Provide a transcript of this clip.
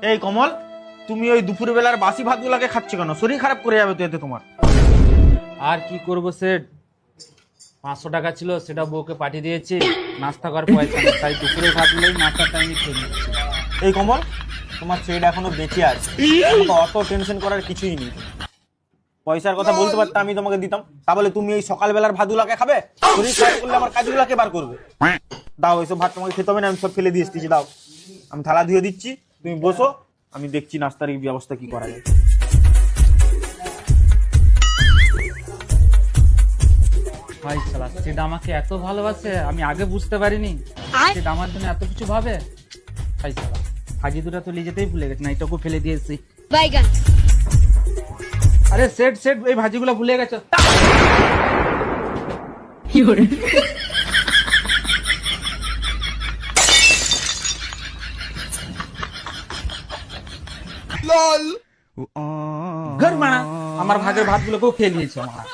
এই কমল, তুমি ওই দুপুর বেলার বাসি ভাতগুলাকে খাচ্ছ কেন? শরীর খারাপ করে যাবে তো এতে তোমার। আর কি করব সেট, 500 টাকা ছিল সেটা বউকে পাঠিয়ে দিয়েছি, নাস্তা করার পয়সা নেই, তাই দুপুরে ভাতগুলোই নাস্তার টাইমে খেয়ে নিচ্ছি। এই কমল, তোমার ছেলেটা এখনো বেঁচে আছে, তোমাকে অত টেনশন করার কিছুই নেই। পয়সার কথা বলতে পারতাম, আমি তোমাকে দিতাম। তা বলে তুমি এই সকালবেলার ভাতগুলাকে খাবে? শরীর খারাপ করলে আমার কাজগুলাকে বার করবে। দাও, এইসব ভাত তোমাকে খেতে হবে না, আমি সব ফেলে দিয়ে এসেছি। দাও, আমি থালা ধুয়ে দিচ্ছি, তুমি বসো, আমি দেখছি নাস্তার এই ব্যবস্থা কি করা যায়। ভাই শালা, সেটা আমাকে এত ভালোবাসে আমি আগে বুঝতে পারিনি। সেটা আমার জন্য এত কিছু ভাবে। ভাই শালা, ভাজি দুটা তো নিয়ে যেতেই ভুলে গেছে, না এটাকে ফেলে দিয়েছি। বাইগান। আরে সেট সেট, এই ভাজিগুলো ভুলে গেছো। ঘর মানা, আমার ভাগের ভাতগুলোকেও খেয়ে নিয়েছে আমার।